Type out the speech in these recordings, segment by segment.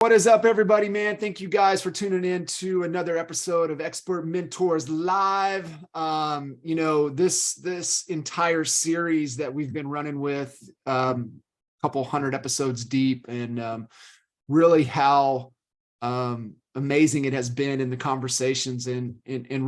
What is up, everybody, man? Thank you guys for tuning in to another episode of Expert Mentors Live. This entire series that we've been running with a couple hundred episodes deep, and really how amazing it has been in the conversations, and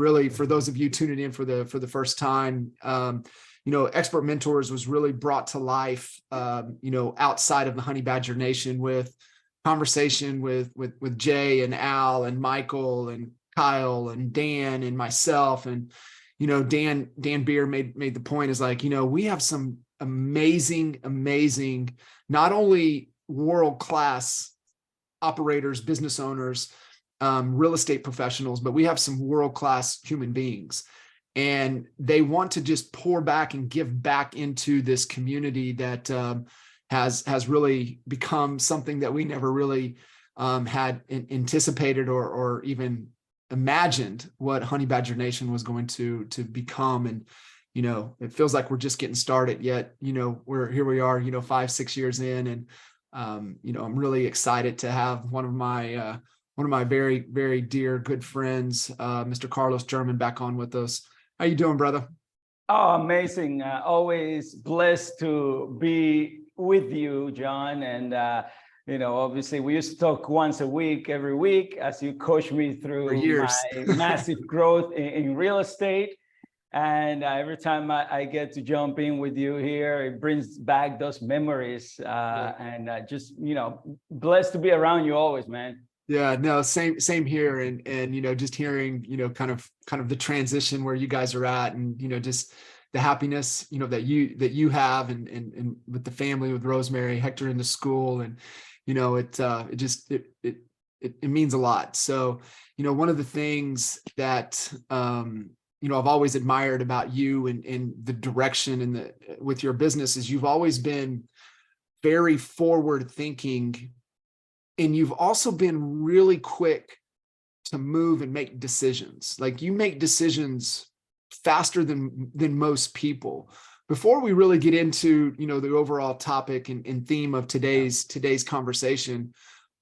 really for those of you tuning in for the first time, Expert Mentors was really brought to life, outside of the Honey Badger Nation with conversation with Jay and Al and Michael and Kyle and Dan and myself. And Dan Beer made the point is like, we have some amazing not only world-class operators, business owners, real estate professionals, but we have some world-class human beings, and they want to just pour back and give back into this community that has really become something that we never really had anticipated or even imagined what Honey Badger Nation was going to become. And it feels like we're just getting started, yet here we are 5-6 years in, and I'm really excited to have one of my very, very dear good friends, Mr. Carlos German, back on with us. How you doing, brother? Oh, amazing. Always blessed to be with you, John. And, obviously we used to talk once a week, every week, as you coach me through my massive growth in real estate. And every time I get to jump in with you here, it brings back those memories. And just, blessed to be around you always, man. Yeah, no, same here. And just hearing, kind of the transition where you guys are at, and, just the happiness, that you have, and with the family, with Rosemary, Hector in the school, and, it means a lot. So, one of the things that, I've always admired about you and the direction and with your business is you've always been very forward thinking, and you've also been really quick to move and make decisions. Like, you make decisions faster than most people. Before we really get into the overall topic and theme of today's conversation,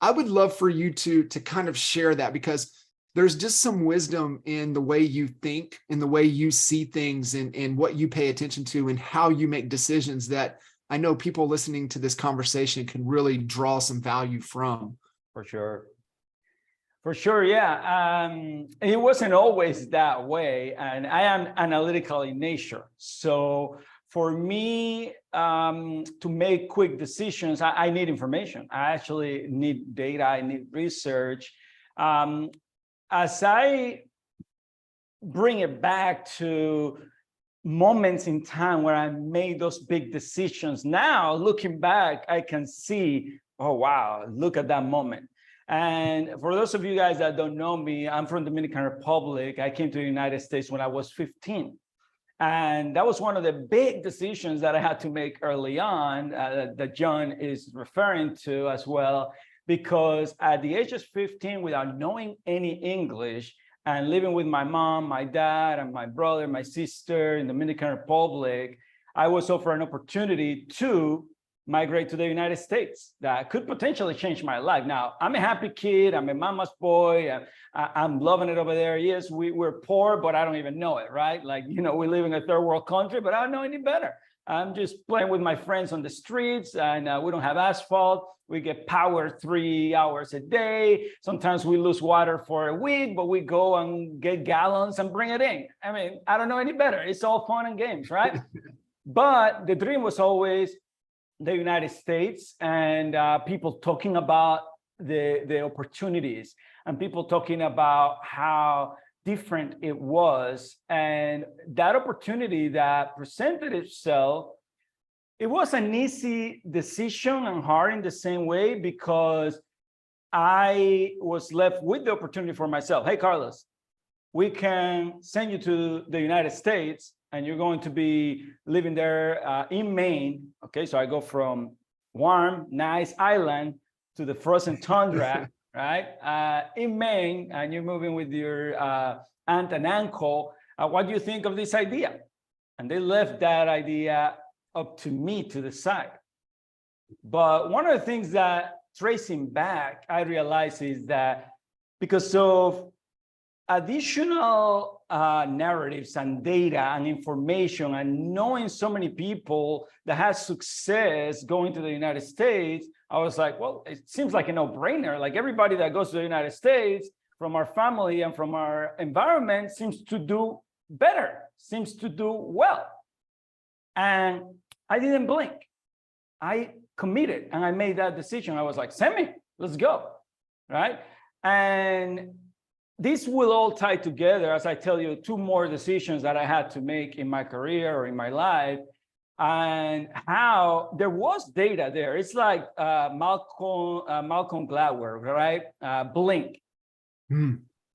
I would love for you to kind of share that, because there's just some wisdom in the way you think and the way you see things, and what you pay attention to and how you make decisions that I know people listening to this conversation can really draw some value from. For sure, yeah. It wasn't always that way, and I am analytical in nature. So for me, to make quick decisions, I need information. I actually need data. I need research. As I bring it back to moments in time where I made those big decisions, now looking back, I can see, oh, wow, look at that moment. And for those of you guys that don't know me, I'm from Dominican Republic. I came to the United States when I was 15. And that was one of the big decisions that I had to make early on, that John is referring to as well, because at the age of 15, without knowing any English and living with my mom, my dad, and my brother, my sister in the Dominican Republic, I was offered an opportunity to migrate to the United States that could potentially change my life. Now, I'm a happy kid. I'm a mama's boy. I'm loving it over there. Yes, we're poor, but I don't even know it, right? Like, we live in a third world country, but I don't know any better. I'm just playing with my friends on the streets, and we don't have asphalt. We get power 3 hours a day. Sometimes we lose water for a week, but we go and get gallons and bring it in. I mean, I don't know any better. It's all fun and games, right? But the dream was always the United States, and people talking about the opportunities, and people talking about how different it was. And that opportunity that presented itself, it was an easy decision and hard in the same way, because I was left with the opportunity for myself. Hey, Carlos, we can send you to the United States, and you're going to be living there in Maine. Okay, so I go from warm, nice island to the frozen tundra, right? In Maine, and you're moving with your aunt and uncle. What do you think of this idea? And they left that idea up to me to decide. But one of the things that tracing back, I realized is that because of additional narratives and data and information and knowing so many people that had success going to the United States, I was like, well, it seems like a no-brainer. Like everybody that goes to the United States from our family and from our environment seems to do better, seems to do well. And I didn't blink. I committed and I made that decision. I was like, send me, let's go, right? And this will all tie together, as I tell you, 2 more decisions that I had to make in my career or in my life, and how there was data there. It's like Malcolm Gladwell, right? Blink.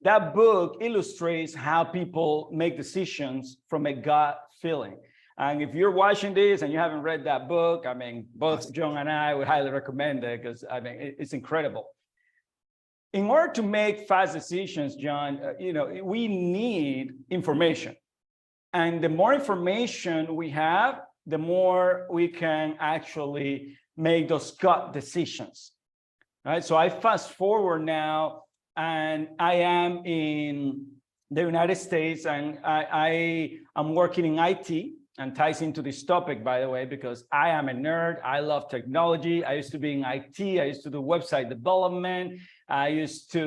That book illustrates how people make decisions from a gut feeling. And if you're watching this and you haven't read that book, I mean, both John and I would highly recommend it because I mean, it's incredible. In order to make fast decisions, John, we need information. And the more information we have, the more we can actually make those gut decisions, right? So I fast forward now, and I am in the United States, and I am working in IT, and ties into this topic, by the way, because I am a nerd. I love technology. I used to be in IT. I used to do website development. I used to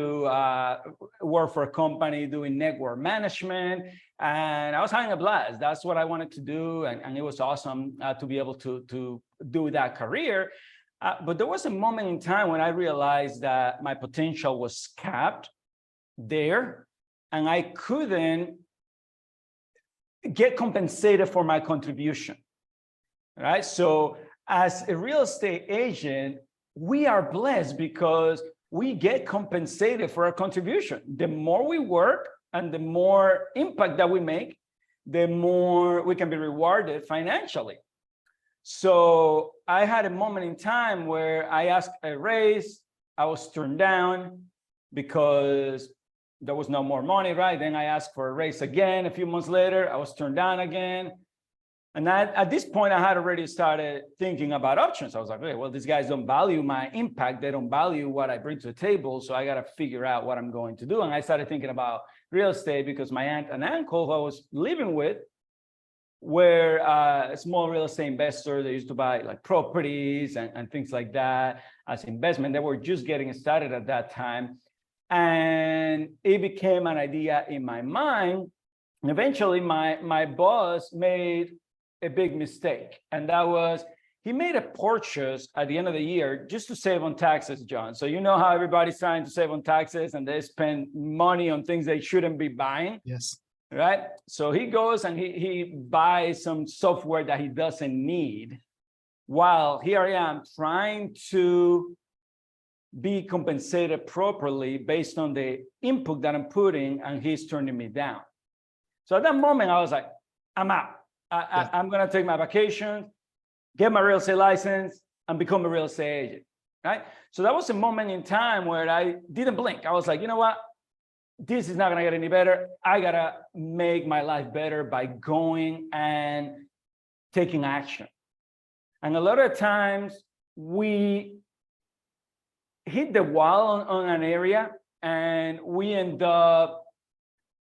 work for a company doing network management, and I was having a blast. That's what I wanted to do, and it was awesome to be able to do that career. But there was a moment in time when I realized that my potential was capped there, and I couldn't get compensated for my contribution, right? So as a real estate agent, we are blessed because we get compensated for our contribution. The more we work and the more impact that we make, the more we can be rewarded financially. So I had a moment in time where I asked a raise. I was turned down because there was no more money, right? Then I asked for a raise again a few months later. I was turned down again. And at this point, I had already started thinking about options. I was like, okay, well, these guys don't value my impact. They don't value what I bring to the table. So I got to figure out what I'm going to do. And I started thinking about real estate because my aunt and uncle who I was living with were a small real estate investor. They used to buy like properties and things like that as investment. They were just getting started at that time. And it became an idea in my mind. And eventually my boss made a big mistake. And that was, he made a purchase at the end of the year just to save on taxes, John. So you know how everybody's trying to save on taxes and they spend money on things they shouldn't be buying. Yes. Right. So he goes and he buys some software that he doesn't need, while here I am trying to be compensated properly based on the input that I'm putting, and he's turning me down. So at that moment, I was like, I'm out. I'm going to take my vacation, get my real estate license, and become a real estate agent, right? So that was a moment in time where I didn't blink. I was like, you know what? This is not going to get any better. I got to make my life better by going and taking action. And a lot of times we hit the wall on an area and we end up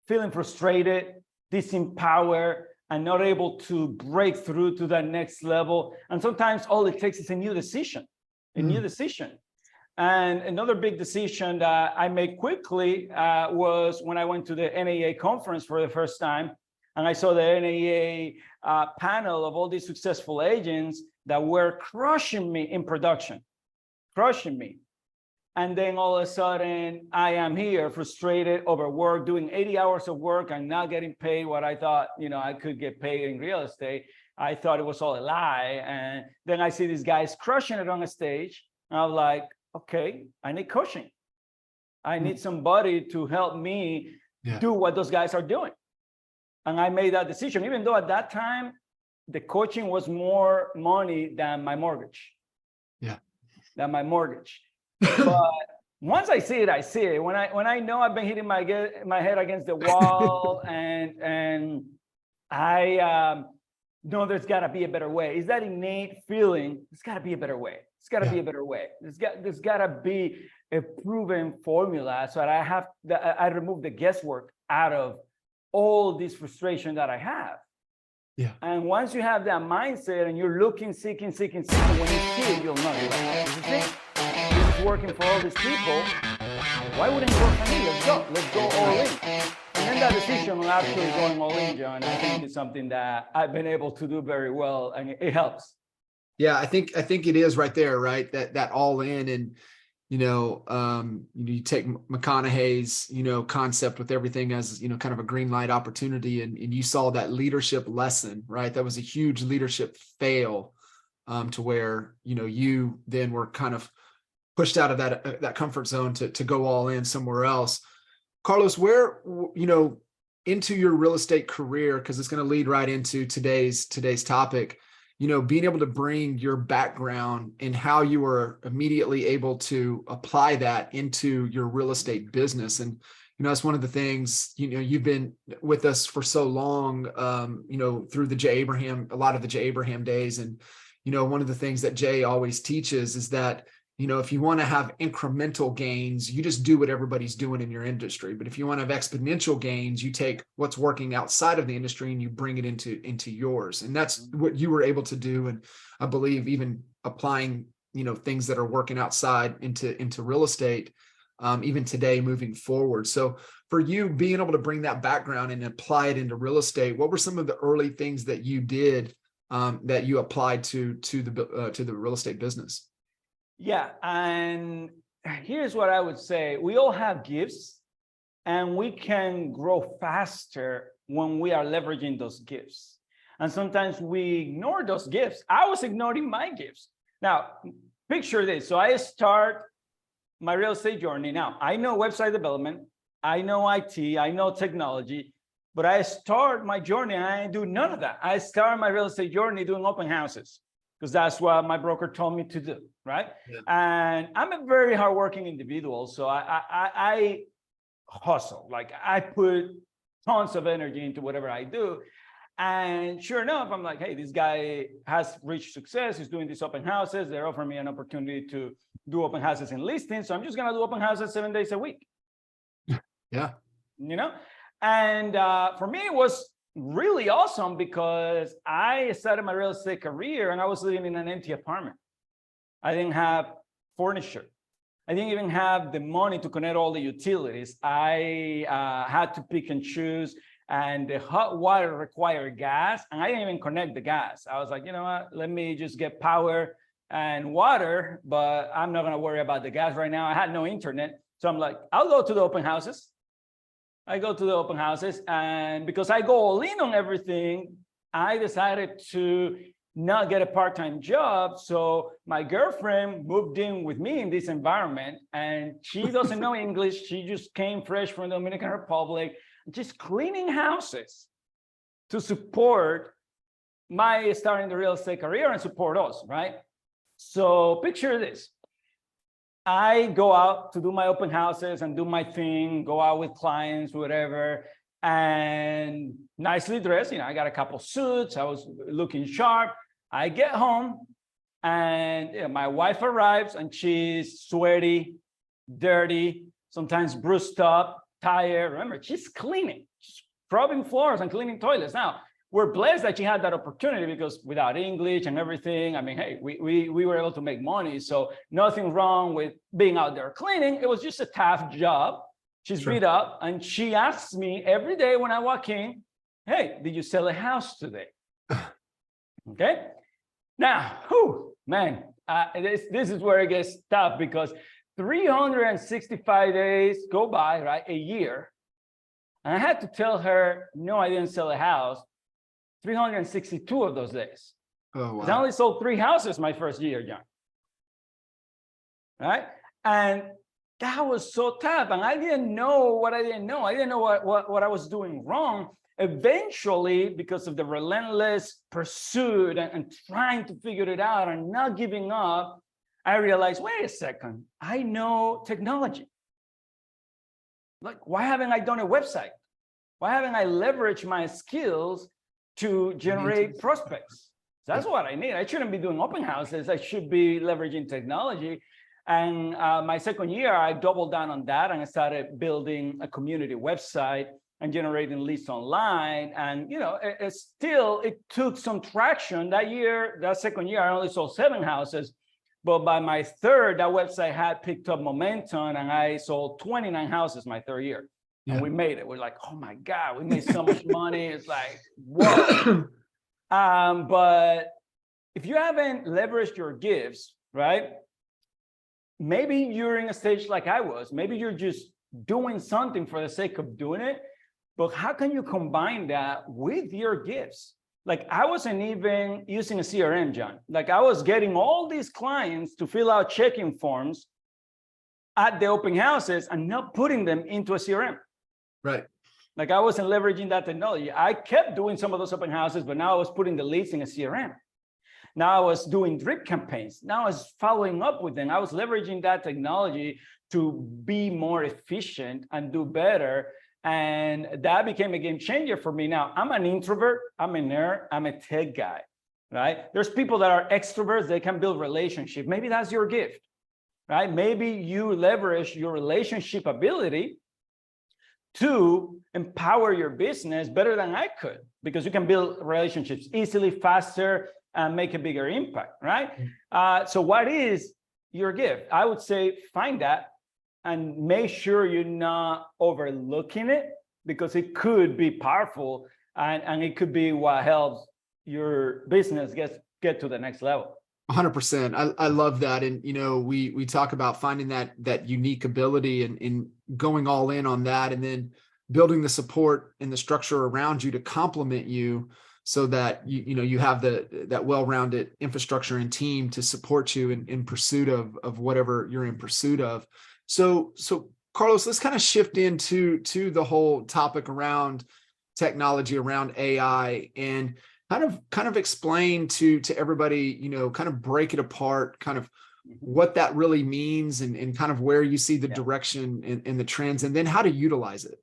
feeling frustrated, disempowered, and not able to break through to that next level. And sometimes all it takes is a new decision, new decision. And another big decision that I made quickly was when I went to the NAA conference for the first time, and I saw the NAA panel of all these successful agents that were crushing me in production, crushing me. And then all of a sudden, I am here, frustrated, overworked, doing 80 hours of work and not getting paid what I thought, I could get paid in real estate. I thought it was all a lie. And then I see these guys crushing it on a stage. And I'm like, okay, I need coaching. I need somebody to help me do what those guys are doing. And I made that decision, even though at that time, the coaching was more money than my mortgage. Than my mortgage. But once I see it, I see it. When I know I've been hitting my head against the wall and I know there's got to be a better way. It's that innate feeling, there's got to be a better way. It's got to be a better way. There's got to be a proven formula so that I remove the guesswork out of all this frustration that I have. Yeah. And once you have that mindset and you're looking, seeking, when you see it, you'll know. You're like, this is it. This is working for all these people. Why wouldn't it work for me? Let's go all in. And then that decision of actually going all in, John, I think is something that I've been able to do very well, and it helps. Yeah, I think it is right there, right? That all in. And you take McConaughey's, concept with everything as, kind of a green light opportunity. And you saw that leadership lesson, right? That was a huge leadership fail, to where, you then were kind of pushed out of that comfort zone to go all in somewhere else. Carlos, where, into your real estate career, because it's going to lead right into today's topic, being able to bring your background and how you were immediately able to apply that into your real estate business. And, that's one of the things, you've been with us for so long, through a lot of the Jay Abraham days. And, one of the things that Jay always teaches is that, if you want to have incremental gains, you just do what everybody's doing in your industry. But if you want to have exponential gains, you take what's working outside of the industry and you bring it into yours. And that's what you were able to do. And I believe even applying, things that are working outside into real estate, even today moving forward. So for you being able to bring that background and apply it into real estate, what were some of the early things that you did, that you applied to the real estate business? Yeah, and here's what I would say. We all have gifts, and we can grow faster when we are leveraging those gifts. And sometimes we ignore those gifts. I was ignoring my gifts. Now, picture this. So I start my real estate journey. Now, I know website development, I know IT, I know technology, but I start my journey and I do none of that. I start my real estate journey doing open houses, because that's what my broker told me to do, right? Yeah. And I'm a very hardworking individual, so I hustle. Like, I put tons of energy into whatever I do. And sure enough, I'm like, hey, this guy has reached success. He's doing these open houses. They're offering me an opportunity to do open houses and listings. So I'm just going to do open houses 7 days a week. Yeah. And for me, it was really awesome, because I started my real estate career and I was living in an empty apartment. I didn't have furniture. I didn't even have the money to connect all the utilities. I had to pick and choose, and the hot water required gas, and I didn't even connect the gas. I was like, you know what, let me just get power and water, but I'm not gonna worry about the gas right now. I had no internet. So I'm like, I'll go to the open houses. I go to the open houses, and because I go all in on everything, I decided to not get a part-time job. So my girlfriend moved in with me in this environment, and she doesn't know English. She just came fresh from the Dominican Republic, just cleaning houses to support my starting the real estate career and support us, right? So picture this. I go out to do my open houses and do my thing, go out with clients, whatever, and nicely dressed. I got a couple suits. I was looking sharp. I get home, and my wife arrives, and she's sweaty, dirty, sometimes bruised up, tired. Remember, she's cleaning, she's scrubbing floors and cleaning toilets. Now, we're blessed that she had that opportunity, because without English and everything, I mean, hey, we were able to make money. So nothing wrong with being out there cleaning. It was just a tough job. She's beat up, and she asks me every day when I walk in, hey, did you sell a house today? Okay. Now, man, this is where it gets tough, because 365 days go by, right? A year. And I had to tell her, no, I didn't sell a house 362 of those days. Oh, wow. I only sold 3 houses my first year, John. Right? And that was so tough. And I didn't know what I didn't know. I didn't know what I was doing wrong. Eventually, because of the relentless pursuit and trying to figure it out and not giving up, I realized, wait a second, I know technology. Like, why haven't I done a website? Why haven't I leveraged my skills to generate prospects? That's what I need. I shouldn't be doing open houses. I should be leveraging technology. And my second year, I doubled down on that and I started building a community website and generating leads online. And, you know, it took some traction. That second year, I only sold 7 houses. But by my third, that website had picked up momentum and I sold 29 houses my third year. Yeah. And we made it. We're like, oh my God, we made so much money. It's like, whoa. But if you haven't leveraged your gifts, right? Maybe you're in a stage like I was. Maybe you're just doing something for the sake of doing it. But how can you combine that with your gifts? Like I wasn't even using a CRM, John. Like I was getting all these clients to fill out check-in forms at the open houses and not putting them into a CRM. Right. Like I wasn't leveraging that technology. I kept doing some of those open houses, but now I was putting the leads in a CRM. Now I was doing drip campaigns. Now I was following up with them. I was leveraging that technology to be more efficient and do better. And that became a game changer for me. Now, I'm an introvert, I'm a nerd, I'm a tech guy, right? There's people that are extroverts, they can build relationships. Maybe that's your gift, right? Maybe you leverage your relationship ability to empower your business better than I could, because you can build relationships easily, faster, and make a bigger impact, right? So what is your gift? I would say find that and make sure you're not overlooking it, because it could be powerful and it could be what helps your business get to the next level. 100%. I love that. And, you know, we talk about finding that unique ability and going all in on that, and then building the support and the structure around you to complement you, so that you have that well-rounded infrastructure and team to support you in pursuit of whatever you're in pursuit of. So Carlos, let's kind of shift into the whole topic around technology, around AI, and kind of explain to everybody, kind of break it apart, kind of what that really means, and kind of where you see the direction and the trends, and then how to utilize it.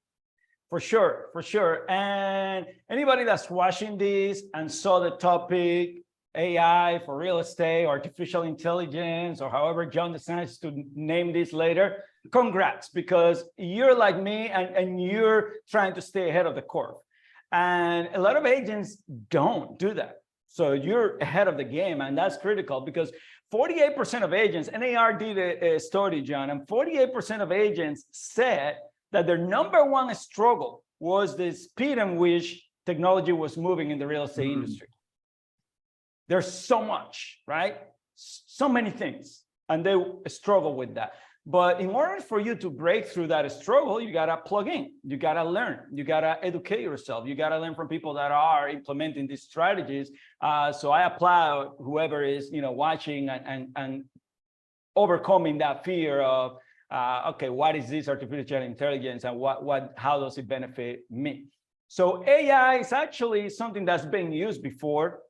For sure. And anybody that's watching this and saw the topic, AI for real estate, artificial intelligence, or however John decides to name this later, congrats, because you're like me and you're trying to stay ahead of the curve. And a lot of agents don't do that. So you're ahead of the game, and that's critical, because 48% of agents, NAR did a study, John, and 48% of agents said that their number one struggle was the speed in which technology was moving in the real estate industry. There's so much, right? So many things, and they struggle with that. But in order for you to break through that struggle, you got to plug in, you got to learn, you got to educate yourself, you got to learn from people that are implementing these strategies. So I applaud whoever is, watching and overcoming that fear of, okay, what is this artificial intelligence, and how does it benefit me? So AI is actually something that's been used before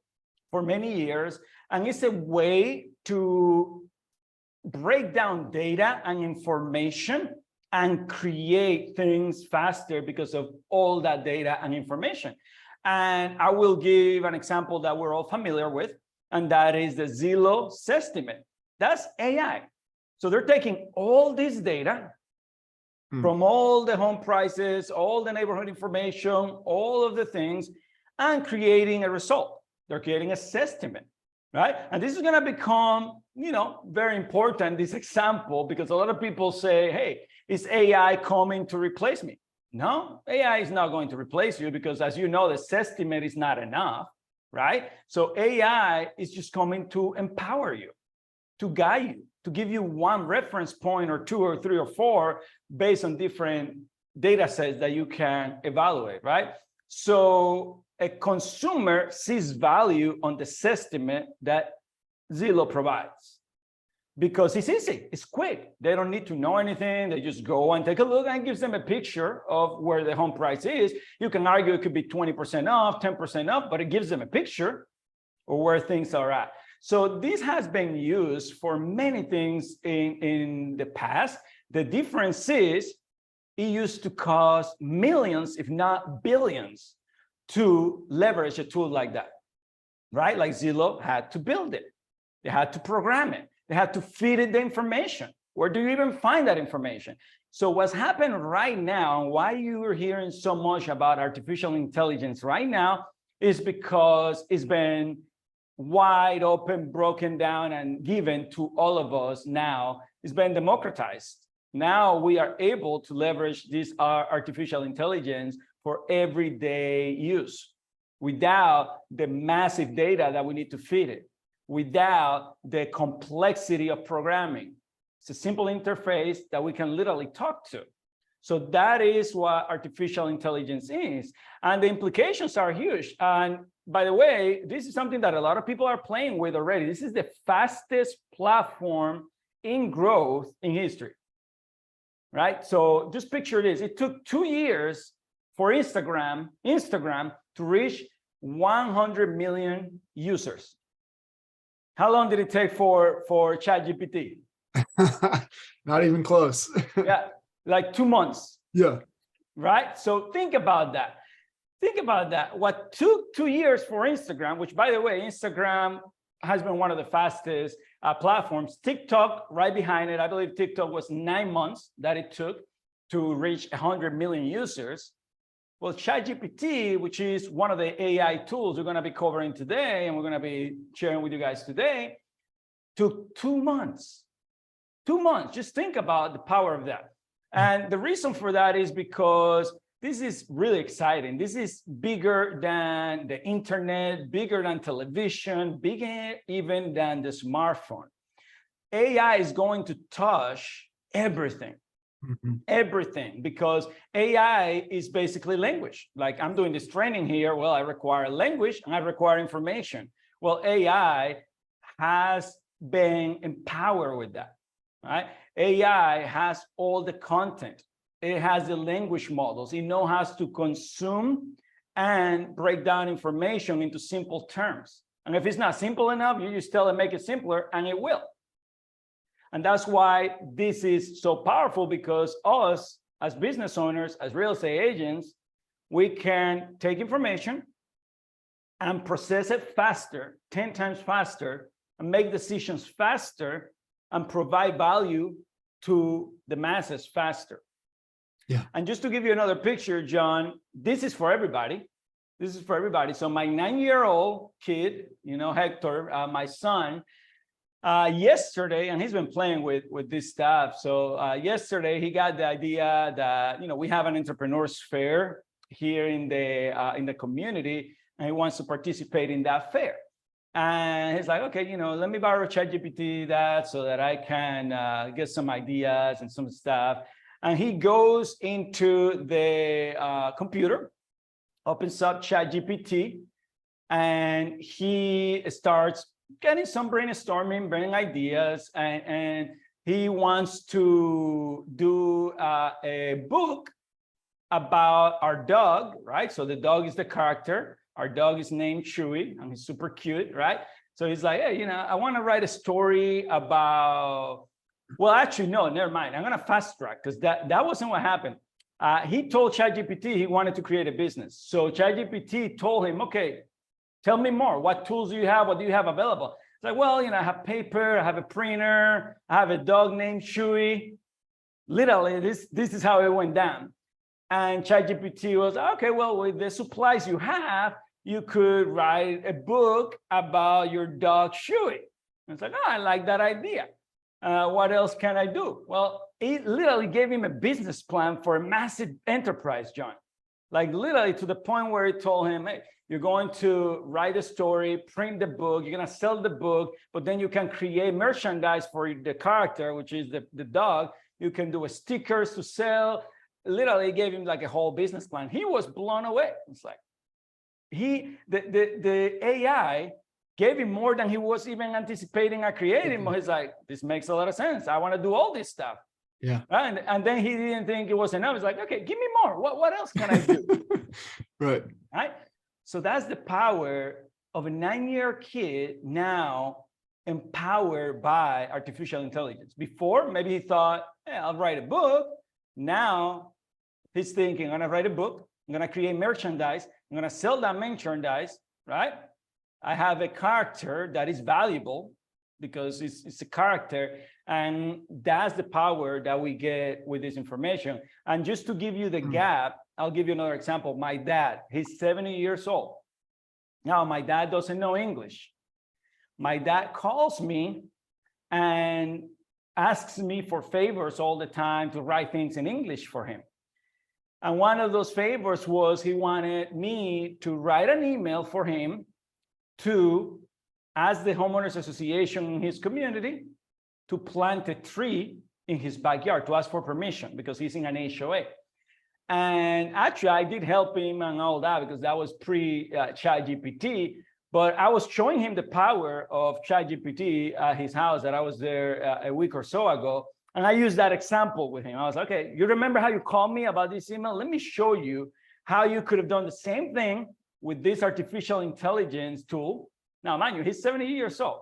for many years, and it's a way to break down data and information and create things faster because of all that data and information. And I will give an example that we're all familiar with, and that is the Zillow Sestimate. That's AI. So they're taking all this data from all the home prices, all the neighborhood information, all of the things, and creating a result. They're creating a sestimate, right? And this is going to become, very important, this example, because a lot of people say, hey, is AI coming to replace me? No, AI is not going to replace you, because as you know, the sestimate is not enough, right? So AI is just coming to empower you, to guide you, to give you one reference point or two or three or four based on different data sets that you can evaluate, right? So a consumer sees value on the sestimate that Zillow provides, because it's easy, it's quick. They don't need to know anything. They just go and take a look, and it gives them a picture of where the home price is. You can argue it could be 20% off, 10% off, but it gives them a picture of where things are at. So this has been used for many things in the past. The difference is it used to cost millions, if not billions, to leverage a tool like that. right? Like Zillow had to build it. They had to program it. They had to feed it the information. Where do you even find that information? So what's happened right now, and why you are hearing so much about artificial intelligence right now, is because it's been wide open, broken down, and given to all of us now. It's been democratized. Now we are able to leverage this artificial intelligence for everyday use without the massive data that we need to feed it, without the complexity of programming. It's a simple interface that we can literally talk to. So that is what artificial intelligence is. And the implications are huge. And by the way, this is something that a lot of people are playing with already. This is the fastest platform in growth in history, right? So just picture this. It took 2 years for Instagram to reach 100 million users. How long did it take for ChatGPT? Not even close. Yeah, like 2 months. Yeah. Right? So think about that. Think about that. What took 2 years for Instagram, which by the way, Instagram has been one of the fastest platforms. TikTok right behind it. I believe TikTok was 9 months that it took to reach 100 million users. Well, ChatGPT, which is one of the AI tools we're going to be covering today, and we're going to be sharing with you guys today, took 2 months. 2 months. Just think about the power of that. And the reason for that is because this is really exciting. This is bigger than the internet, bigger than television, bigger even than the smartphone. AI is going to touch everything. Everything, because AI is basically language. Like I'm doing this training here. Well, I require language and I require information. Well, AI has been empowered with that, right? AI has all the content. It has the language models. It knows how to consume and break down information into simple terms. And if it's not simple enough, you just tell it, make it simpler, and it will. And that's why this is so powerful, because us as business owners, as real estate agents, we can take information and process it faster, 10 times faster, and make decisions faster and provide value to the masses faster. Yeah. And just to give you another picture, John, this is for everybody. This is for everybody. So my 9-year-old kid, Hector, my son, yesterday, and he's been playing with this stuff. So yesterday he got the idea that we have an entrepreneurs fair here in the community, and he wants to participate in that fair. And he's like, okay, let me borrow ChatGPT that so that I can get some ideas and some stuff. And he goes into the computer, opens up ChatGPT, and he starts getting some brainstorming, bringing ideas, and he wants to do a book about our dog, right? So the dog is the character. Our dog is named Chewy, and he's super cute, right? So he's like, hey, I want to write a story about, well, actually, no, never mind. I'm going to fast track, because that wasn't what happened. He told ChatGPT he wanted to create a business. So ChatGPT told him, okay, tell me more. What tools do you have? What do you have available? It's like, well, I have paper, I have a printer, I have a dog named Chewy. Literally, this is how it went down. And ChatGPT was, okay, well, with the supplies you have, you could write a book about your dog Chewy. And it's like, oh, I like that idea. What else can I do? Well, it literally gave him a business plan for a massive enterprise, John. Like literally to the point where it told him, hey, you're going to write a story, print the book, you're going to sell the book, but then you can create merchandise for the character, which is the dog. You can do stickers to sell. Literally gave him like a whole business plan. He was blown away. It's like the AI gave him more than he was even anticipating or creating. He's like, this makes a lot of sense. I want to do all this stuff. Yeah. And then he didn't think it was enough. He's like, okay, give me more. What else can I do? Right. Right. So that's the power of a 9-year kid now empowered by artificial intelligence. Before, maybe he thought, hey, I'll write a book. Now he's thinking, I'm going to write a book. I'm going to create merchandise. I'm going to sell that merchandise, right? I have a character that is valuable because it's a character, and that's the power that we get with this information. And just to give you the gap, I'll give you another example. My dad, he's 70 years old. Now, my dad doesn't know English. My dad calls me and asks me for favors all the time to write things in English for him. And one of those favors was he wanted me to write an email for him to ask the homeowners association in his community to plant a tree in his backyard, to ask for permission because he's in an HOA. And actually, I did help him and all that because that was pre-ChatGPT. But I was showing him the power of ChatGPT at his house that I was there a week or so ago. And I used that example with him. I was like, okay, you remember how you called me about this email? Let me show you how you could have done the same thing with this artificial intelligence tool. Now, mind you, he's 70 years old.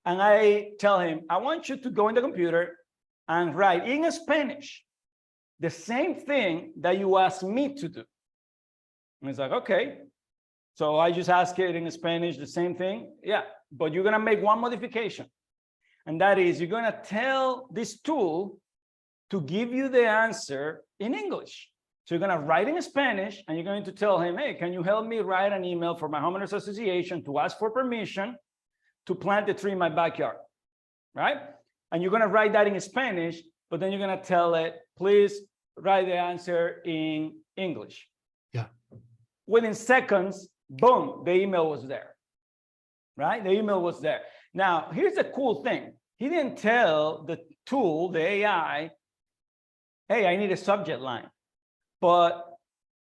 And I tell him, I want you to go in the computer and write in Spanish the same thing that you asked me to do. And he's like, okay. So I just ask it in Spanish, the same thing. Yeah, but you're going to make one modification. And that is, you're going to tell this tool to give you the answer in English. So you're going to write in Spanish, and you're going to tell him, hey, can you help me write an email for my homeowners association to ask for permission to plant a tree in my backyard, right? And you're going to write that in Spanish, but then you're going to tell it, please write the answer in English. Yeah. Within seconds, boom, the email was there, right? The email was there. Now, here's the cool thing. He didn't tell the tool, the AI, hey, I need a subject line. But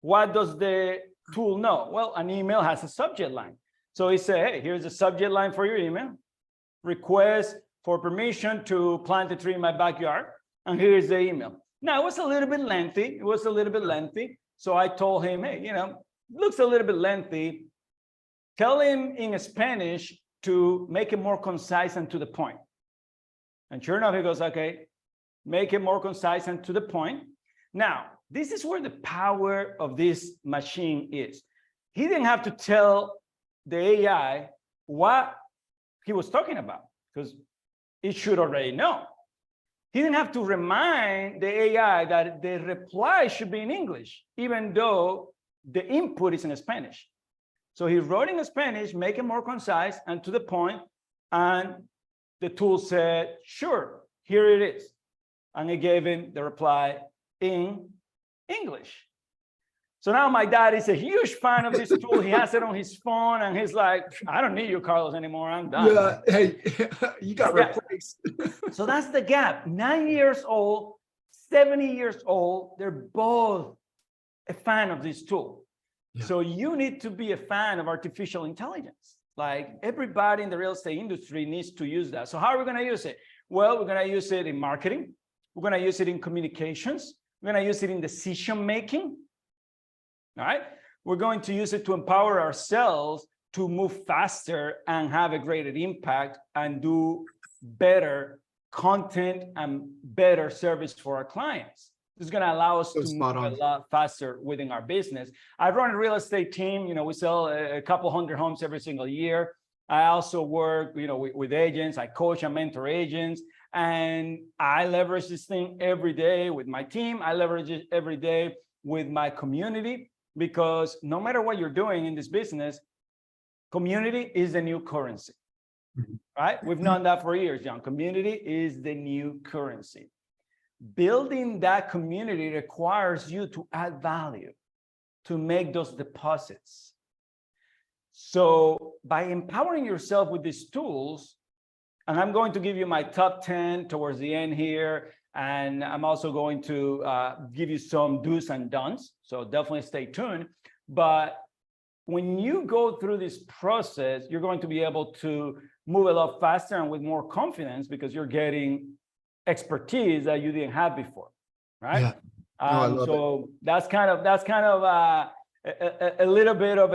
what does the tool know? Well, an email has a subject line. So he said, hey, here's a subject line for your email. Request for permission to plant a tree in my backyard. And here's the email. Now, it was a little bit lengthy. So I told him, hey, looks a little bit lengthy. Tell him in Spanish to make it more concise and to the point. And sure enough, he goes, okay, make it more concise and to the point. Now, this is where the power of this machine is. He didn't have to tell the AI what he was talking about because it should already know. He didn't have to remind the AI that the reply should be in English, even though the input is in Spanish. So he wrote in Spanish, make it more concise and to the point, and the tool said, sure, here it is. And it gave him the reply in English. So now my dad is a huge fan of this tool. He has it on his phone, and he's like, I don't need you, Carlos, anymore. I'm done. Yeah, hey, you got replaced. So that's the gap. 9 years old, 70 years old, they're both a fan of this tool. Yeah. So you need to be a fan of artificial intelligence. Like everybody in the real estate industry needs to use that. So how are we going to use it? Well, we're going to use it in marketing. We're going to use it in communications. We're going to use it in decision making. All right. We're going to use it to empower ourselves to move faster and have a greater impact and do better content and better service for our clients. This is going to allow us to move a lot faster within our business. I run a real estate team. We sell a couple hundred homes every single year. I also work, with agents. I coach and mentor agents, and I leverage this thing every day with my team. I leverage it every day with my community, because no matter what you're doing in this business, community is the new currency, right? We've known that for years, John. Community is the new currency. Building that community requires you to add value, to make those deposits. So by empowering yourself with these tools, and I'm going to give you my top 10 towards the end here, and I'm also going to give you some do's and don'ts. So definitely stay tuned. But when you go through this process, you're going to be able to move a lot faster and with more confidence, because you're getting expertise that you didn't have before, right? Yeah. So that's kind of a little bit of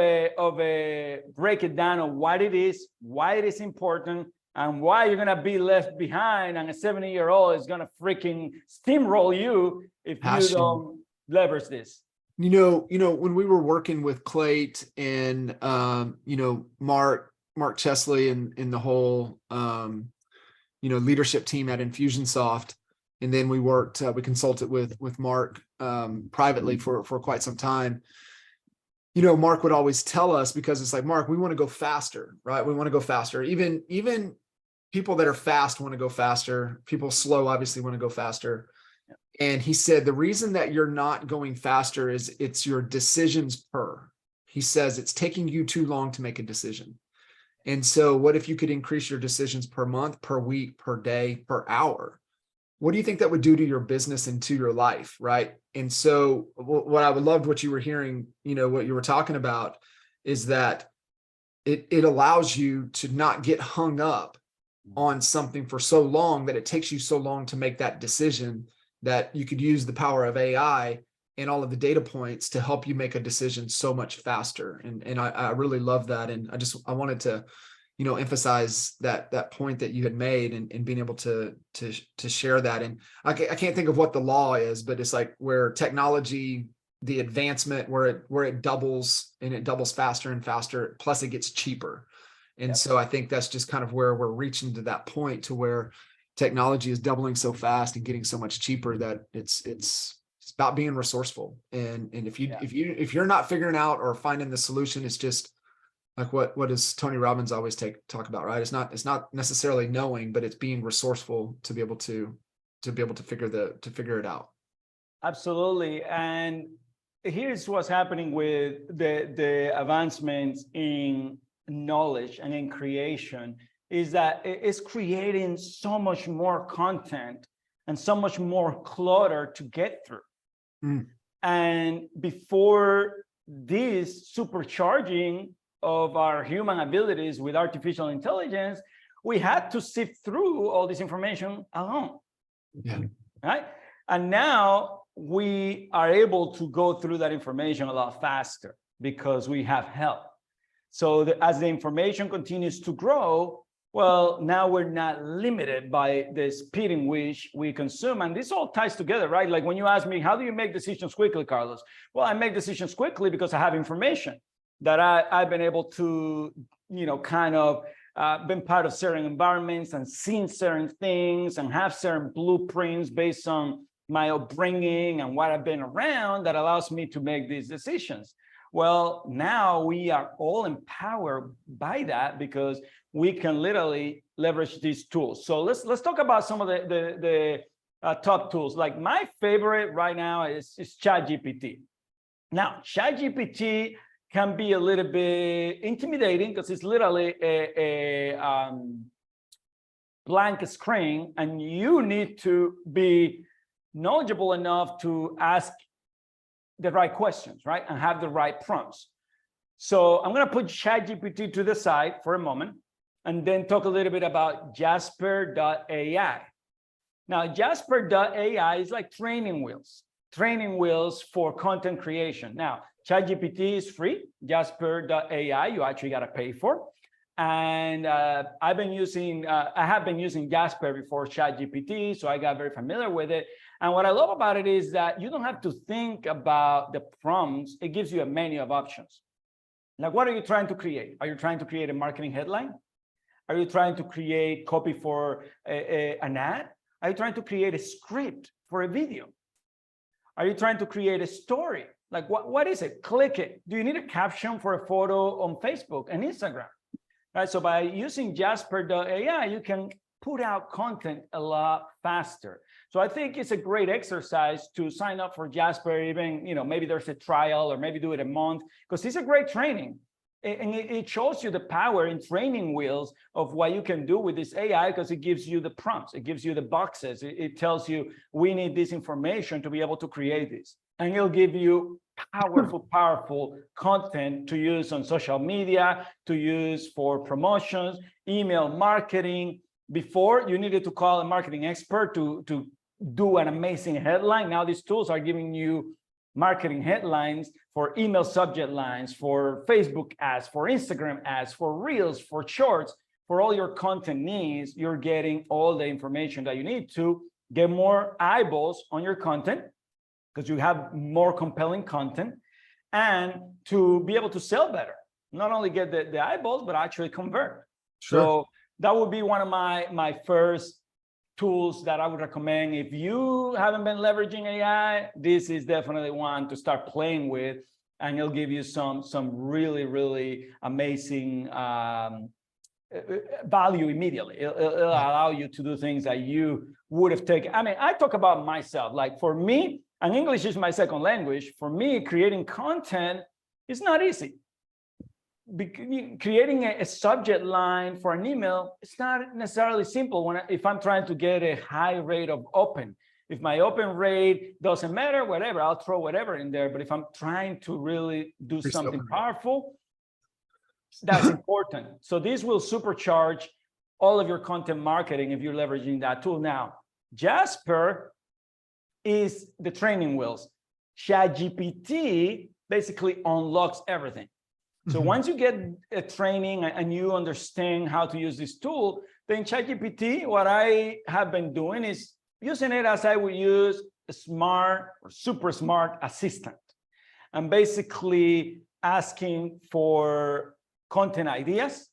a break it down of what it is, why it is important, and why you're gonna be left behind, and a 70-year-old is gonna freaking steamroll you if you don't leverage this. When we were working with Clayt and, Mark Chesley and the whole, leadership team at Infusionsoft. And then we consulted with Mark, privately for quite some time. Mark would always tell us, because it's like, Mark, we want to go faster, right? We want to go faster. Even people that are fast want to go faster. People slow obviously want to go faster. And he said, the reason that you're not going faster is it's your decisions per. He says it's taking you too long to make a decision. And so what if you could increase your decisions per month, per week, per day, per hour? What do you think that would do to your business and to your life, right? And so what I would love, what you were hearing, what you were talking about, is that it allows you to not get hung up on something for so long that it takes you so long to make that decision, that you could use the power of AI and all of the data points to help you make a decision so much faster. And I really love that. And I wanted to, emphasize that point that you had made, and being able to share that. And I can't think of what the law is, but it's like where technology, the advancement, where it doubles, and it doubles faster and faster, plus it gets cheaper. And so I think that's just kind of where we're reaching to that point, to where technology is doubling so fast and getting so much cheaper that it's about being resourceful. And if you're not figuring out or finding the solution, it's just like what does Tony Robbins always talk about, right? It's not necessarily knowing, but it's being resourceful to be able to figure it out. Absolutely. And here's what's happening with the advancements in knowledge and in creation, is that it's creating so much more content and so much more clutter to get through. And before this supercharging of our human abilities with artificial intelligence, we had to sift through all this information alone. Right? And now we are able to go through that information a lot faster because we have help. So as the information continues to grow, well, now we're not limited by the speed in which we consume. And this all ties together, right? Like when you ask me, how do you make decisions quickly, Carlos? Well, I make decisions quickly because I have information that I've been able to, kind of been part of certain environments and seen certain things and have certain blueprints based on my upbringing and what I've been around that allows me to make these decisions. Well, now we are all empowered by that because we can literally leverage these tools. So let's talk about some of the top tools. Like my favorite right now is ChatGPT. Now, ChatGPT can be a little bit intimidating because it's literally a blank screen, and you need to be knowledgeable enough to ask the right questions, right? And have the right prompts. So I'm going to put ChatGPT to the side for a moment and then talk a little bit about Jasper.ai. Now, Jasper.ai is like training wheels for content creation. Now, ChatGPT is free. Jasper.ai, you actually got to pay for. And I have been using Jasper before ChatGPT, so I got very familiar with it. And what I love about it is that you don't have to think about the prompts. It gives you a menu of options. Like, what are you trying to create? Are you trying to create a marketing headline? Are you trying to create copy for an ad? Are you trying to create a script for a video? Are you trying to create a story? Like, what is it? Click it. Do you need a caption for a photo on Facebook and Instagram? Right. So by using Jasper.ai, you can put out content a lot faster. So I think it's a great exercise to sign up for Jasper, even, maybe there's a trial or maybe do it a month, because it's a great training. And it shows you the power in training wheels of what you can do with this AI, because it gives you the prompts, it gives you the boxes, it tells you, we need this information to be able to create this. And it'll give you powerful content to use on social media, to use for promotions, email marketing. Before, you needed to call a marketing expert to do an amazing headline. Now these tools are giving you marketing headlines for email subject lines, for Facebook ads, for Instagram ads, for Reels, for Shorts, for all your content needs. You're getting all the information that you need to get more eyeballs on your content, because you have more compelling content, and to be able to sell better. Not only get the eyeballs, but actually convert. Sure. So that would be one of my first tools that I would recommend. If you haven't been leveraging AI, this is definitely one to start playing with, and it'll give you some really, really amazing value immediately. It'll allow you to do things that you would have taken. I mean, I talk about myself. Like for me, and English is my second language. For me, creating content is not easy. Creating a subject line for an email, it's not necessarily simple if I'm trying to get a high rate of open. If my open rate doesn't matter, whatever, I'll throw whatever in there. But if I'm trying to really do something powerful, that's important. So this will supercharge all of your content marketing if you're leveraging that tool. Now, Jasper is the training wheels. ChatGPT basically unlocks everything. So once you get a training and you understand how to use this tool, then ChatGPT, what I have been doing is using it as I would use a smart or super smart assistant. I'm basically asking for content ideas,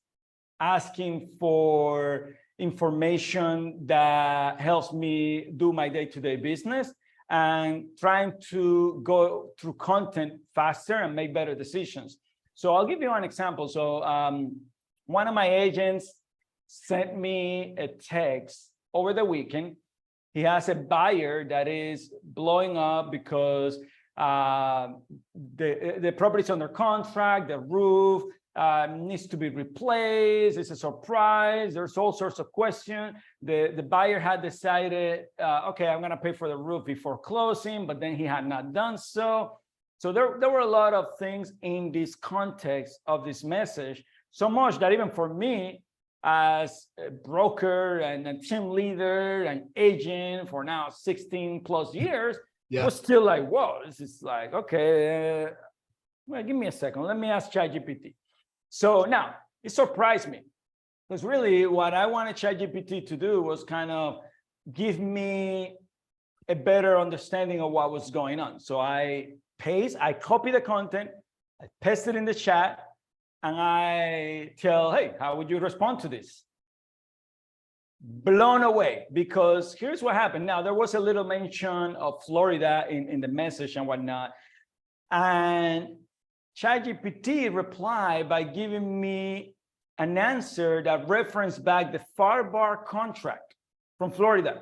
asking for information that helps me do my day-to-day business, and trying to go through content faster and make better decisions. So I'll give you an example. So one of my agents sent me a text over the weekend. He has a buyer that is blowing up because the property's under contract, the roof needs to be replaced. It's a surprise. There's all sorts of questions. The buyer had decided, okay, I'm going to pay for the roof before closing, but then he had not done so. So there were a lot of things in this context of this message, so much that even for me as a broker and a team leader and agent for now 16 plus years, was still like, whoa, this is like, okay, well, give me a second. Let me ask ChatGPT. So now it surprised me, because really what I wanted ChatGPT to do was kind of give me a better understanding of what was going on. So I copy the content, I paste it in the chat, and I tell, hey, how would you respond to this? Blown away, because here's what happened. Now, there was a little mention of Florida in the message and whatnot, and ChatGPT replied by giving me an answer that referenced back the FAR contract from Florida,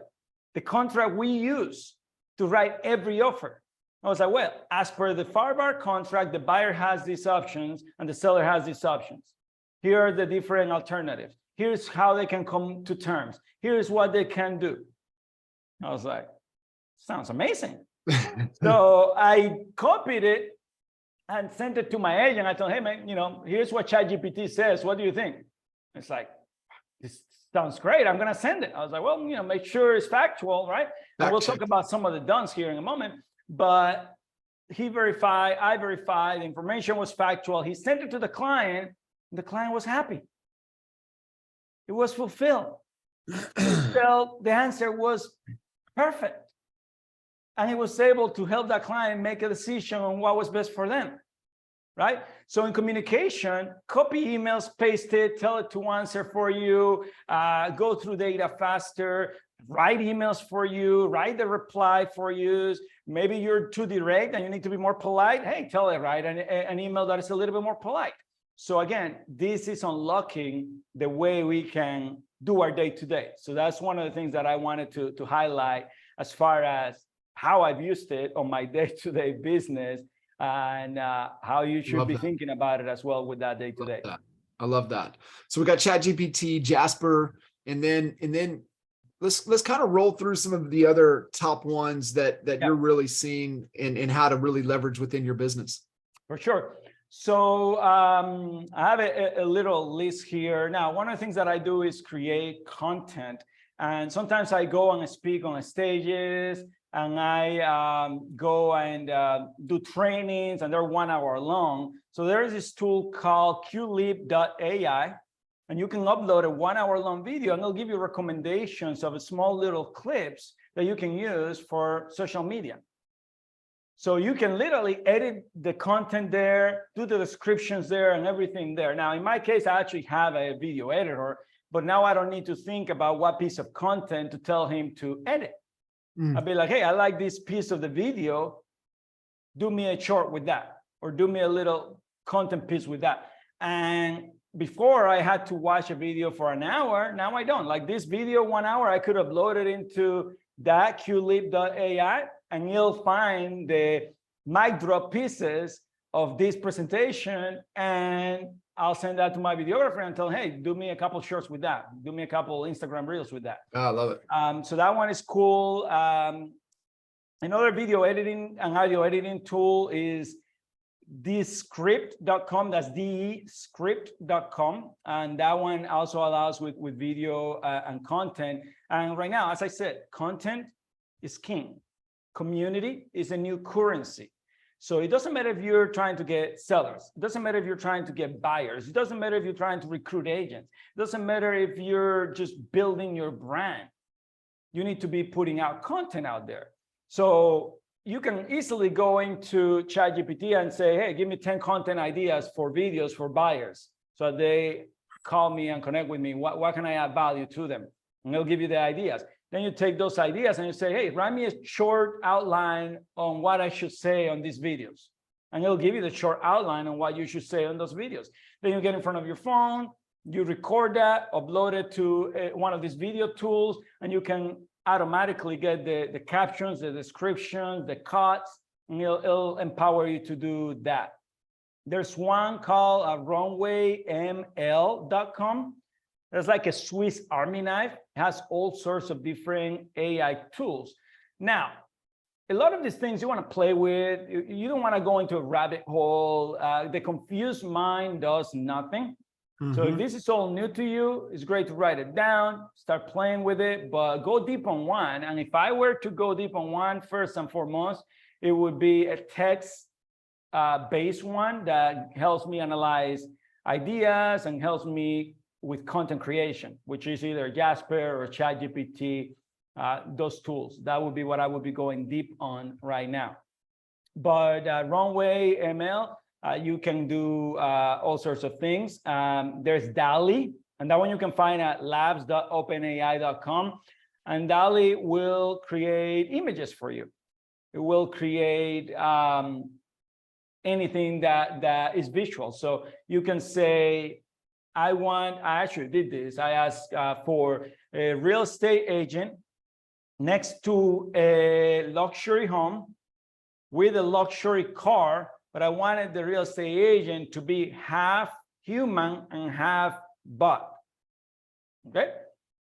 the contract we use to write every offer. I was like, well, as per the FAR contract, the buyer has these options and the seller has these options. Here are the different alternatives. Here's how they can come to terms. Here's what they can do. I was like, sounds amazing. So I copied it and sent it to my agent. I told him, hey, man, here's what ChatGPT says. What do you think? It's like, this sounds great. I'm going to send it. I was like, well, make sure it's factual, right? And we'll talk about some of the don'ts here in a moment. But he verified, I verified, the information was factual. He sent it to the client. The client was happy. It was fulfilled. The answer was perfect. And he was able to help that client make a decision on what was best for them, right? So in communication, copy emails, paste it, tell it to answer for you, go through data faster, write emails for you, write the reply for you. Maybe you're too direct and you need to be more polite. Hey, tell it, write an email that is a little bit more polite. So again, this is unlocking the way we can do our day-to-day. So that's one of the things that I wanted to highlight as far as how I've used it on my day-to-day business, and how you should be thinking about it as well with that day-to-day. I love that. So we got ChatGPT, Jasper, and then let's kind of roll through some of the other top ones that you're really seeing and how to really leverage within your business. For sure. So I have a little list here. Now, one of the things that I do is create content. And sometimes I go and speak on stages, and I go and do trainings, and they're 1 hour long. So there's this tool called qlib.ai, and you can upload a 1 hour long video, and it'll give you recommendations of small little clips that you can use for social media. So you can literally edit the content there, do the descriptions there and everything there. Now, in my case, I actually have a video editor, but now I don't need to think about what piece of content to tell him to edit. I'll be like, hey, I like this piece of the video. Do me a short with that, or do me a little content piece with that. And before I had to watch a video for an hour, now I don't. Like this video, 1 hour, I could upload it into that qlib.ai, and you'll find the mic drop pieces of this presentation, and I'll send that to my videographer and tell, hey, do me a couple shorts with that. Do me a couple Instagram reels with that. Oh, I love it. So that one is cool. Another video editing and audio editing tool is descript.com. That's descript.com. And that one also allows with video and content. And right now, as I said, content is king. Community is a new currency. So it doesn't matter if you're trying to get sellers. It doesn't matter if you're trying to get buyers. It doesn't matter if you're trying to recruit agents. It doesn't matter if you're just building your brand. You need to be putting out content out there. So you can easily go into ChatGPT and say, hey, give me 10 content ideas for videos for buyers. So they call me and connect with me. What can I add value to them? And they'll give you the ideas. Then you take those ideas and you say, hey, write me a short outline on what I should say on these videos. And it'll give you the short outline on what you should say on those videos. Then you get in front of your phone, you record that, upload it to one of these video tools, and you can automatically get the captions, the descriptions, the cuts, and it'll empower you to do that. There's one called runwayml.com. It's like a Swiss Army knife. It has all sorts of different AI tools. Now, a lot of these things you want to play with. You don't want to go into a rabbit hole. The confused mind does nothing. So if this is all new to you, it's great to write it down, start playing with it, but go deep on one. And if I were to go deep on one, first and foremost, it would be a text-based one that helps me analyze ideas and helps me with content creation, which is either Jasper or ChatGPT, those tools. That would be what I would be going deep on right now. But Runway ML, you can do all sorts of things. There's DALL-E, and that one you can find at labs.openai.com. And DALL-E will create images for you. It will create anything that is visual. So you can say, I actually did this. I asked for a real estate agent next to a luxury home with a luxury car, but I wanted the real estate agent to be half human and half bot. Okay?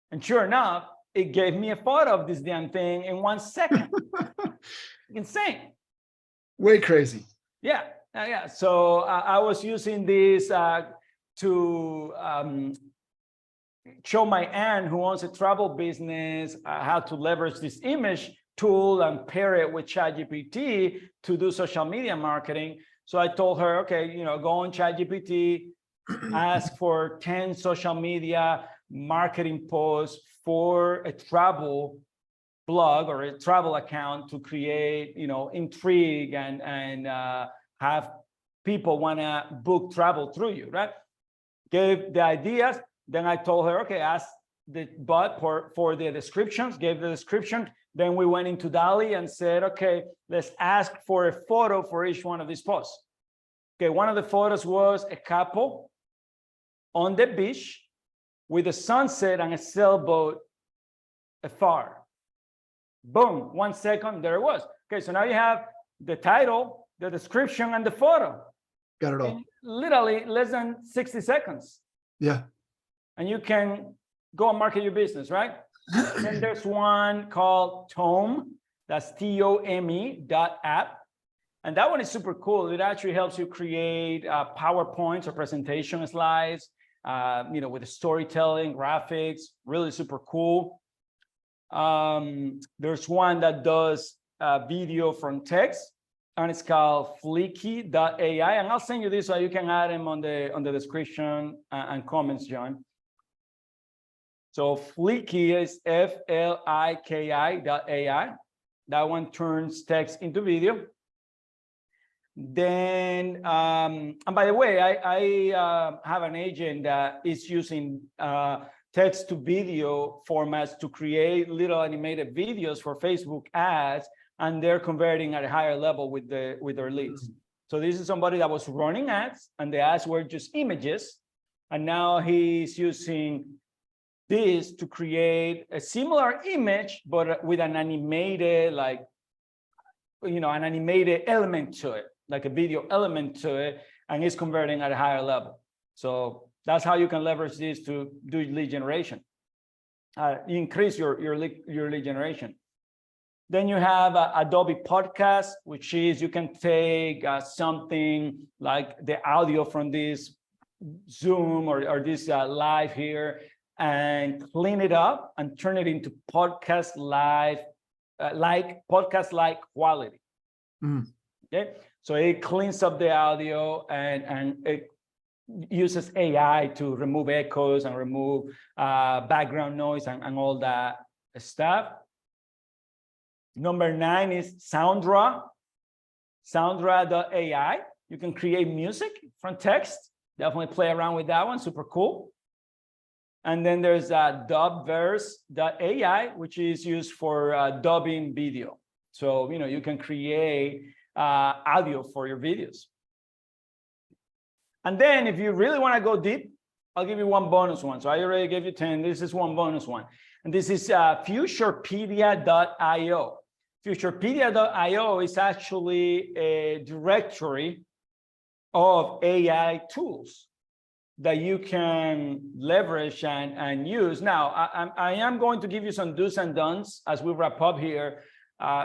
And sure enough, it gave me a photo of this damn thing in 1 second. Insane. Way crazy. Yeah. Yeah. So I was using this to show my aunt who owns a travel business how to leverage this image tool and pair it with ChatGPT to do social media marketing. So I told her, okay, go on ChatGPT, ask for 10 social media marketing posts for a travel blog or a travel account to create, intrigue and have people want to book travel through you, right? Gave the ideas. Then I told her, okay, ask the bot for the descriptions, gave the description. Then we went into DALL-E and said, okay, let's ask for a photo for each one of these posts. Okay, one of the photos was a couple on the beach with a sunset and a sailboat afar. Boom, 1 second, there it was. Okay, so now you have the title, the description, and the photo. Got it all. In literally less than 60 seconds. Yeah. And you can go and market your business, right? Then there's one called Tome, that's TOME.app. And that one is super cool. It actually helps you create PowerPoints or presentation slides, with the storytelling, graphics, really super cool. There's one that does video from text, and it's called Fleeky.ai. And I'll send you this so you can add them on the description and comments, John. So Fleeky is FLIKI.ai. That one turns text into video. Then, and by the way, I have an agent that is using text to video formats to create little animated videos for Facebook ads, and they're converting at a higher level with their leads. So this is somebody that was running ads, and the ads were just images, and now he's using this to create a similar image, but with an animated, like, an animated element to it, like a video element to it, and it's converting at a higher level. So that's how you can leverage this to do lead generation, increase your lead generation. Then you have Adobe Podcast, which is you can take something like the audio from this Zoom or this live here and clean it up and turn it into podcast live, like quality. Okay, so it cleans up the audio and it uses AI to remove echoes and remove background noise and all that stuff. Number 9 is Soundra, Soundra.ai. You can create music from text. Definitely play around with that one, super cool. And then there's Dubverse.ai, which is used for dubbing video. So, you can create audio for your videos. And then if you really want to go deep, I'll give you one bonus one. So I already gave you 10. This is one bonus one. And this is Futurepedia.io. Futurepedia.io is actually a directory of AI tools that you can leverage and use. Now, I am going to give you some do's and don'ts as we wrap up here,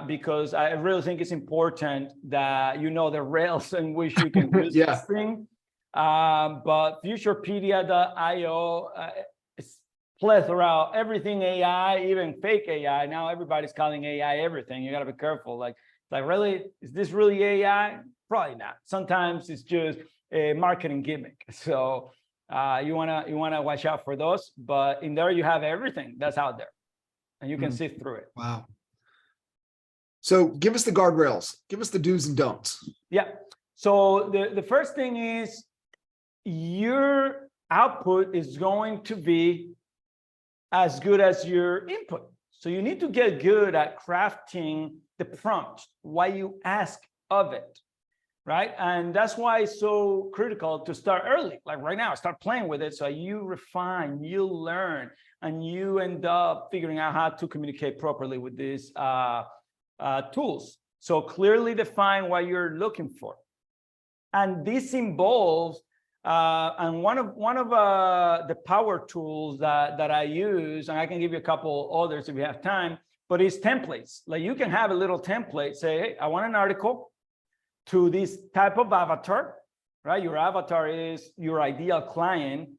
because I really think it's important that you know the rails in which you can use this thing. But Futurepedia.io is plethora, everything AI, even fake AI. Now everybody's calling AI everything. You got to be careful. Like really, is this really AI? Probably not. Sometimes it's just a marketing gimmick. So you wanna watch out for those. But in there you have everything that's out there, and you can sift through it. Wow. So give us the guardrails. Give us the do's and don'ts. Yeah. So the first thing is your output is going to be as good as your input. So you need to get good at crafting the prompt, what you ask of it, right? And that's why it's so critical to start early. Like right now, start playing with it so you refine, you learn, and you end up figuring out how to communicate properly with these tools. So clearly define what you're looking for. And this involves and one of the power tools that I use, and I can give you a couple others if you have time, but it's templates. Like you can have a little template, say, hey, I want an article to this type of avatar, right? Your avatar is your ideal client.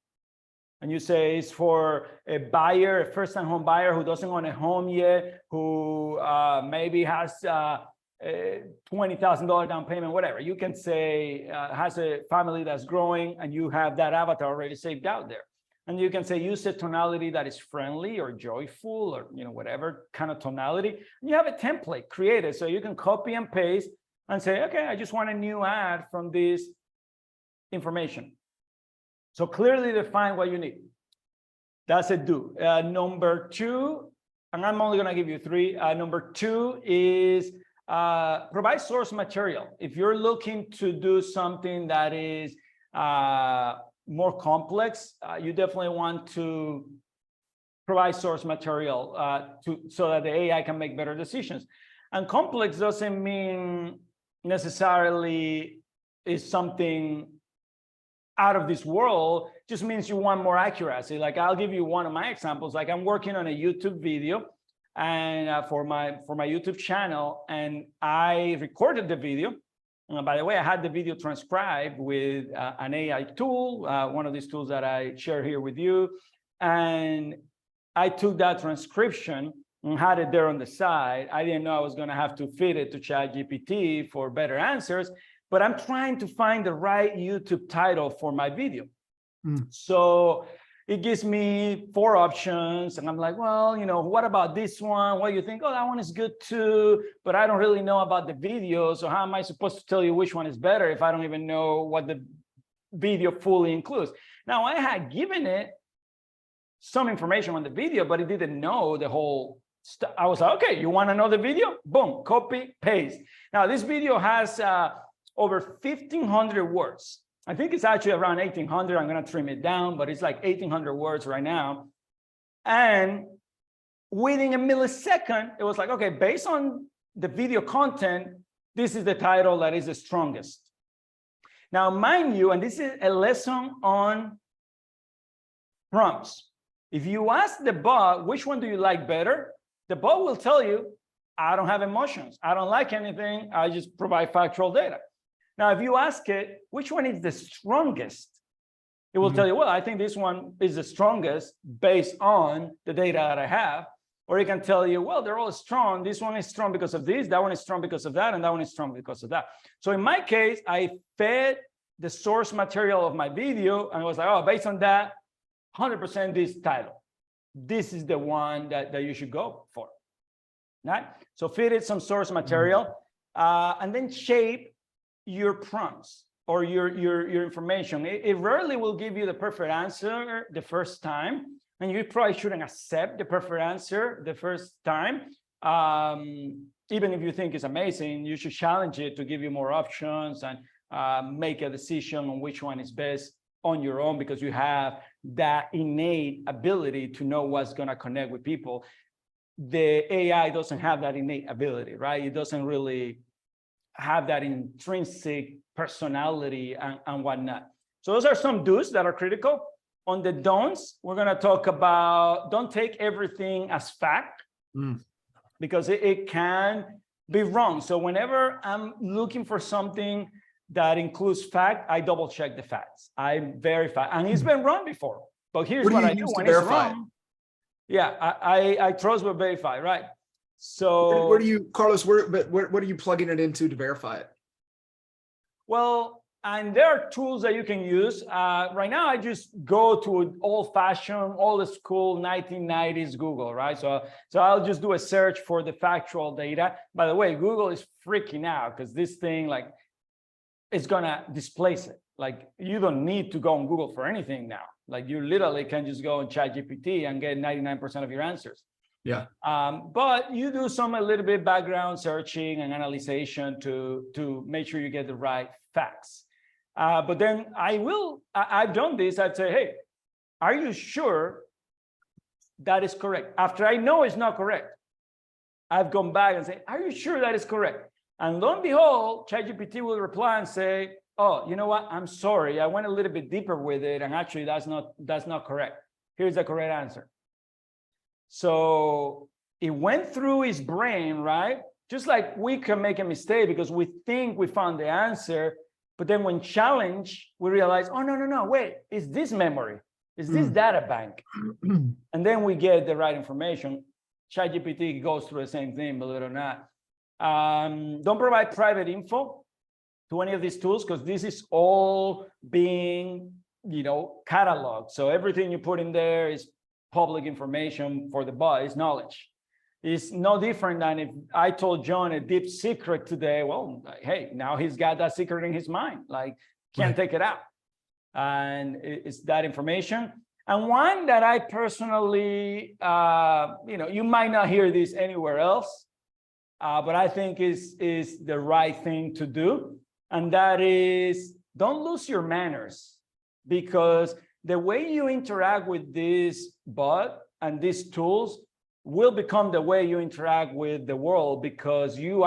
And you say it's for a buyer, a first-time home buyer who doesn't own a home yet, who maybe has $20,000 down payment, whatever. You can say has a family that's growing, and you have that avatar already saved out there. And you can say use a tonality that is friendly or joyful or whatever kind of tonality. And you have a template created, so you can copy and paste and say, okay, I just want a new ad from this information. So clearly define what you need. That's a do. Number 2, and I'm only going to give you 3. Number 2 is provide source material. If you're looking to do something that is more complex, you definitely want to provide source material so that the AI can make better decisions. And complex doesn't mean necessarily is something out of this world, just means you want more accuracy. Like I'll give you one of my examples. Like I'm working on a YouTube video and for my YouTube channel, and I recorded the video. And by the way, I had the video transcribed with an AI tool, one of these tools that I share here with you. And I took that transcription and had it there on the side. I didn't know I was going to have to feed it to ChatGPT for better answers, but I'm trying to find the right YouTube title for my video. So it gives me 4 options. And I'm like, well, what about this one? What do you think? Oh, that one is good too, but I don't really know about the video. So how am I supposed to tell you which one is better if I don't even know what the video fully includes? Now, I had given it some information on the video, but it didn't know the whole stuff. I was like, okay, you want to know the video? Boom, copy, paste. Now, this video has over 1,500 words. I think it's actually around 1,800. I'm going to trim it down, but it's like 1,800 words right now. And within a millisecond, it was like, okay, based on the video content, this is the title that is the strongest. Now, mind you, and this is a lesson on prompts. If you ask the bot, which one do you like better? The bot will tell you, I don't have emotions. I don't like anything. I just provide factual data. Now, if you ask it, which one is the strongest? It will tell you, well, I think this one is the strongest based on the data that I have. Or it can tell you, well, they're all strong. This one is strong because of this. That one is strong because of that. And that one is strong because of that. So in my case, I fed the source material of my video. And I was like, oh, based on that, 100% this title. This is the one that you should go for. Right? So feed it some source material and then shape your prompts or your information. It rarely will give you the perfect answer the first time, and you probably shouldn't accept the perfect answer the first time. Even if you think it's amazing, you should challenge it to give you more options and make a decision on which one is best on your own, because you have that innate ability to know what's going to connect with people. The AI doesn't have that innate ability, right? It doesn't really have that intrinsic personality and whatnot. So those are some do's that are critical. On the don'ts, we're going to talk about don't take everything as fact, because it can be wrong. So whenever I'm looking for something that includes fact, I double check the facts. I verify, and it's been wrong before. But here's what I do when it's wrong. Yeah, I trust but verify, right? So where do you, Carlos, what are you plugging it into to verify it? Well, and there are tools that you can use. Right now, I just go to old-fashioned, old-school 1990s Google, right? So I'll just do a search for the factual data. By the way, Google is freaking out because this thing, like, it's gonna displace it. Like, you don't need to go on Google for anything now. Like, you literally can just go on ChatGPT and get 99% of your answers. Yeah. But you do a little bit background searching and analyzation to make sure you get the right facts. But then I've done this. I'd say, hey, are you sure that is correct? After I know it's not correct, I've gone back and say, are you sure that is correct? And lo and behold, ChatGPT will reply and say, oh, you know what? I'm sorry. I went a little bit deeper with it. And actually, that's not correct. Here's the correct answer. So it went through his brain, right? Just like we can make a mistake because we think we found the answer, but then when challenged, we realize, oh, no, wait, it's this memory, it's this data bank. And then we get the right information. ChatGPT goes through the same thing, believe it or not. Don't provide private info to any of these tools because this is all being, cataloged. So everything you put in there is public information for the bot, is knowledge. It's no different than if I told John a deep secret today. Well, hey, now he's got that secret in his mind, like can't take it out. And it's that information. And one that I personally, you might not hear this anywhere else, but I think is the right thing to do. And that is, don't lose your manners, because the way you interact with this bot and these tools will become the way you interact with the world, because you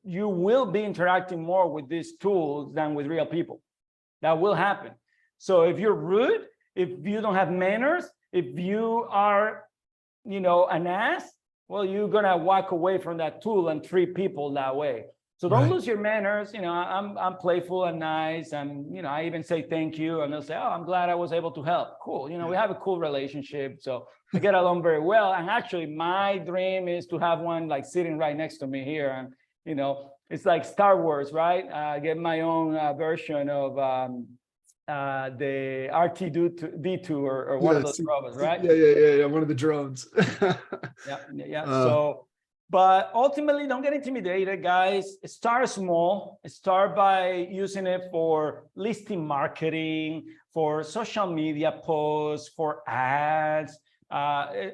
will be interacting more with these tools than with real people. That will happen. So if you're rude, if you don't have manners, if you are, an ass, well, you're gonna walk away from that tool and treat people that way. So don't lose your manners. I'm playful and nice, and I even say thank you, and they'll say, "Oh, I'm glad I was able to help." Cool. We have a cool relationship, so we get along very well. And actually, my dream is to have one like sitting right next to me here, and it's like Star Wars, right? Get my own version of the RT-D2 or one of those robots, right? Yeah. One of the drones. Yeah. But ultimately, don't get intimidated, guys. Start small. Start by using it for listing marketing, for social media posts, for ads,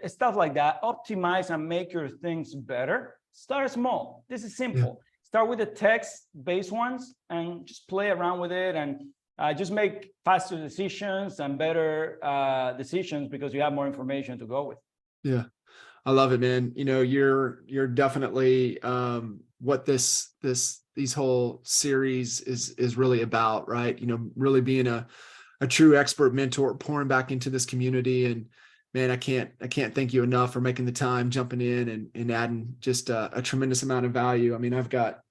stuff like that. Optimize and make your things better. Start small. This is simple. Start with the text-based ones and just play around with it, and just make faster decisions and better decisions because you have more information to go with. Yeah. I love it, man. You know, you're definitely what these whole series is really about, right? You know, really being a true expert mentor, pouring back into this community. And man, I can't thank you enough for making the time, jumping in and adding just a tremendous amount of value. I mean, I've got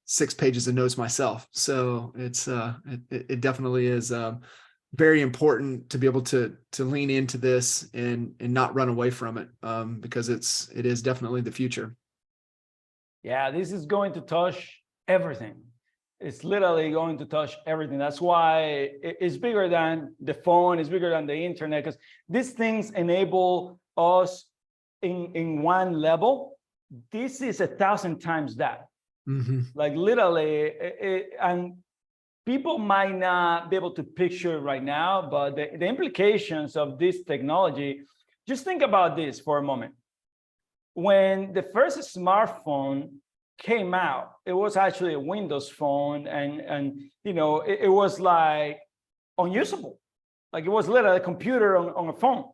6 pages of notes myself, so it's it definitely is very important to be able to lean into this and not run away from it, because it is definitely the future. Yeah, this is going to touch everything. It's literally going to touch everything. That's why it's bigger than the phone, it's bigger than the internet, because these things enable us in one level. This is 1,000 times that. Like literally, and people might not be able to picture right now, but the implications of this technology, just think about this for a moment. When the first smartphone came out, it was actually a Windows phone, and you know, it was like unusable. Like it was literally a computer on a phone.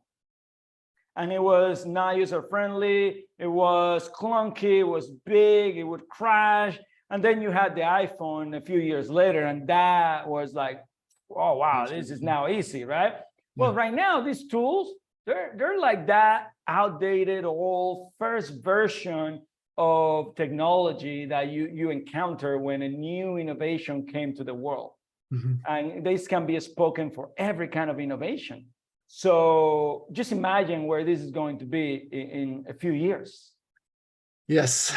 And it was not user-friendly, it was clunky, it was big, it would crash. And then you had the iPhone a few years later, and that was like, oh, wow, this is now easy, right? Well, right now, these tools, they're like that outdated, old first version of technology that you encounter when a new innovation came to the world. And this can be spoken for every kind of innovation. So just imagine where this is going to be in a few years. Yes,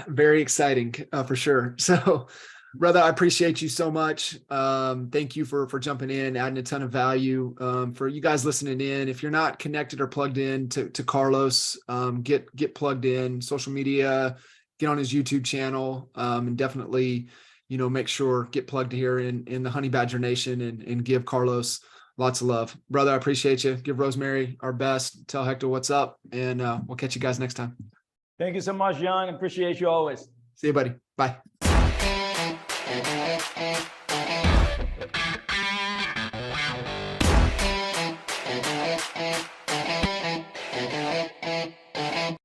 very exciting, for sure. So, brother, I appreciate you so much. Thank you for jumping in, adding a ton of value. For you guys listening in, if you're not connected or plugged in to Carlos, get plugged in, social media, get on his YouTube channel, and definitely, you know, make sure get plugged here in the Honey Badger Nation and give Carlos lots of love. Brother, I appreciate you. Give Rosemary our best. Tell Hector what's up, and we'll catch you guys next time. Thank you so much, John. Appreciate you always. See you, buddy. Bye.